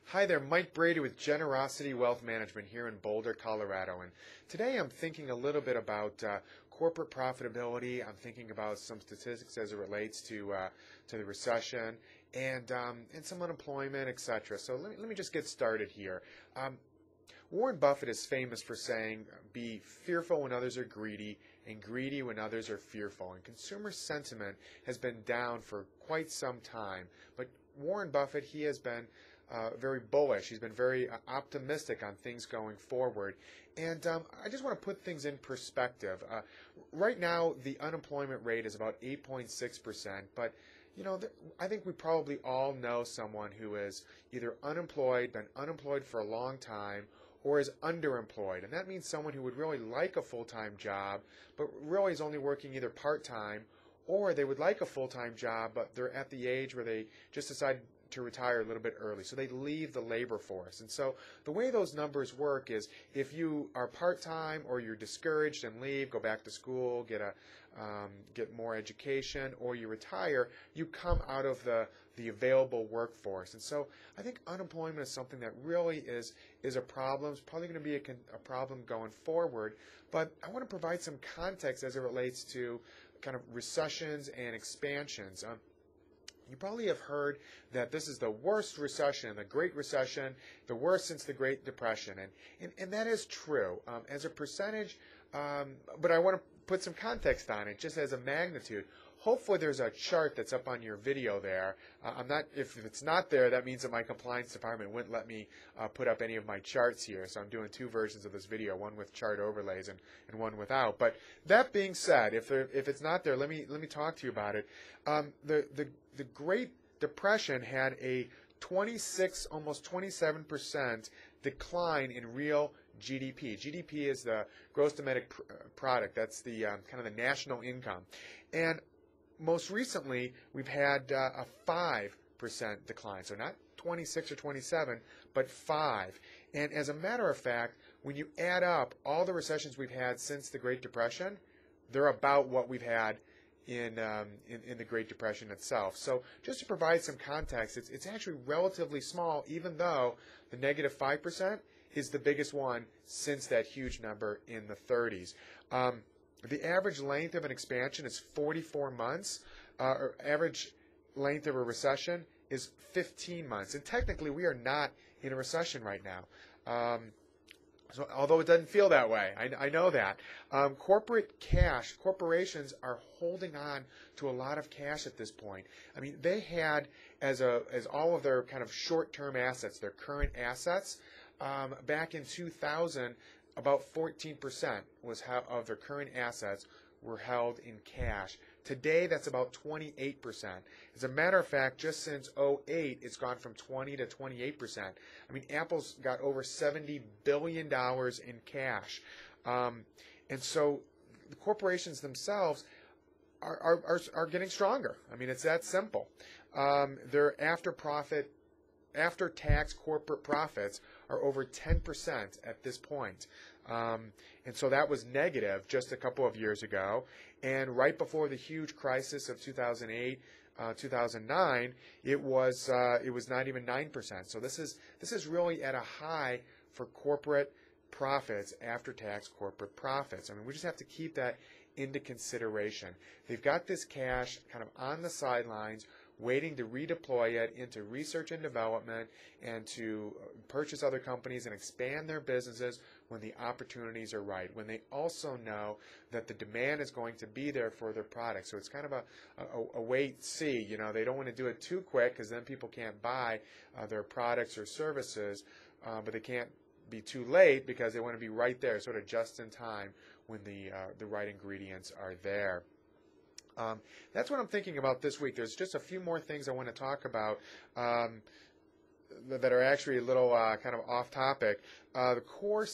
Hi there, Mike Brady with Generosity Wealth Management here in Boulder, Colorado. And today I'm thinking a little bit about corporate profitability. I'm thinking about some statistics as it relates to the recession and some unemployment, etc. So let me just get started here. Warren Buffett is famous for saying, be fearful when others are greedy and greedy when others are fearful. And consumer sentiment has been down for quite some time. But Warren Buffett, he has been very bullish. He's been very optimistic on things going forward. And I just want to put things in perspective. Right now, the unemployment rate is about 8.6%. But I think we probably all know someone who is either unemployed, been unemployed for a long time, or is underemployed. And that means someone who would really like a full-time job, but really is only working either part-time, or they would like a full-time job, but they're at the age where they just decide to retire a little bit early. So they leave the labor force. And so the way those numbers work is if you are part-time or you're discouraged and leave, go back to school, get more education, or you retire, you come out of the available workforce. And so I think unemployment is something that really is a problem. It's probably going to be a problem going forward. But I want to provide some context as it relates to kind of recessions and expansions. You probably have heard that this is the worst recession, the Great Recession, the worst since the Great Depression. And that is true. As a percentage, but I want to put some context on it, just as a magnitude. Hopefully there's a chart that's up on your video there. If it's not there, that means that my compliance department wouldn't let me put up any of my charts here. So I'm doing two versions of this video, one with chart overlays and one without. But that being said, if it's not there, let me talk to you about it. The Great Depression had a 26, almost 27% decline in real GDP. GDP is the gross domestic product. That's the kind of the national income. And most recently, we've had a 5% decline. So not 26 or 27, but 5. And as a matter of fact, when you add up all the recessions we've had since the Great Depression, they're about what we've had in the Great Depression itself. So just to provide some context, it's actually relatively small, even though the negative 5% is the biggest one since that huge number in the 30s. The average length of an expansion is 44 months. Or average length of a recession is 15 months. And technically, we are not in a recession right now. So, although it doesn't feel that way, I know that. Corporations are holding on to a lot of cash at this point. I mean, they had as all of their kind of short-term assets, their current assets, back in 2000, about 14% of their current assets were held in cash. Today, that's about 28%. As a matter of fact, just since 2008, it's gone from 20 to 28%. I mean, Apple's got over $70 billion in cash. And so the corporations themselves are getting stronger. I mean, it's that simple. Their after-tax corporate profits are over 10% at this point. And so that was negative just a couple of years ago. And right before the huge crisis of 2008, 2009, it was not even 9%. So this is really at a high for corporate profits, after-tax corporate profits. I mean, we just have to keep that into consideration. They've got this cash kind of on the sidelines, waiting to redeploy it into research and development and to purchase other companies and expand their businesses when the opportunities are right, when they also know that the demand is going to be there for their products. So it's kind of a wait-see. They don't want to do it too quick because then people can't buy their products or services, but they can't be too late because they want to be right there, sort of just in time when the right ingredients are there. That's what I'm thinking about this week. There's just a few more things I want to talk about that are actually a little kind of off topic. The core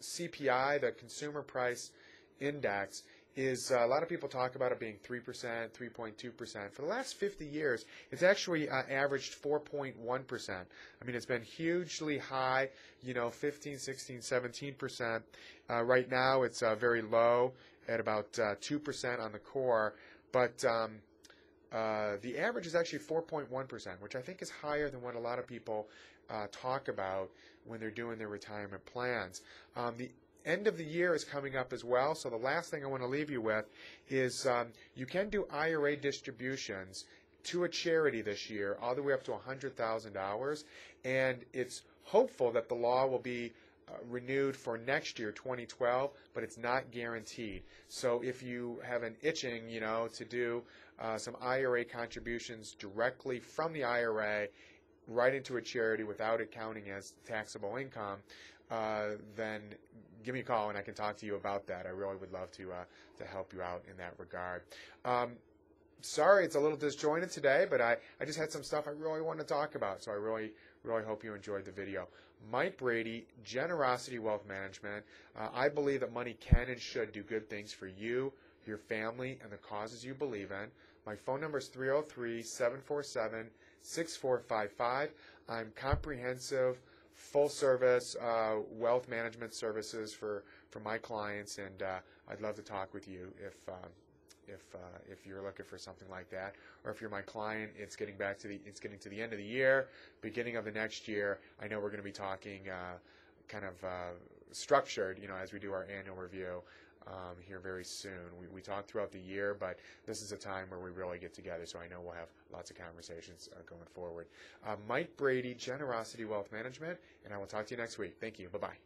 CPI, the Consumer Price Index, is a lot of people talk about it being 3%, 3.2%. For the last 50 years, it's actually averaged 4.1%. I mean, it's been hugely high, 15, 16, 17%. Right now, it's very low at about 2% on the core. But the average is actually 4.1%, which I think is higher than what a lot of people talk about when they're doing their retirement plans. The end of the year is coming up as well, so the last thing I want to leave you with is you can do IRA distributions to a charity this year, all the way up to $100,000, and it's hopeful that the law will be renewed for next year, 2012, but it's not guaranteed. So if you have an itching, to do some IRA contributions directly from the IRA right into a charity without it counting as taxable income, then give me a call and I can talk to you about that. I really would love to help you out in that regard. Sorry, it's a little disjointed today, but I just had some stuff I really want to talk about, so I really hope you enjoyed the video. Mike Brady, Generosity Wealth Management. I believe that money can and should do good things for you, your family, and the causes you believe in. My phone number is 303-747-6455. I'm comprehensive, full-service wealth management services for my clients, and I'd love to talk with you if you're looking for something like that, or if you're my client. It's getting to the end of the year, beginning of the next year. I know we're going to be talking kind of structured, as we do our annual review here very soon. We talk throughout the year, but this is a time where we really get together, so I know we'll have lots of conversations going forward. Mike Brady, Generosity Wealth Management, and I will talk to you next week. Thank you. Bye-bye.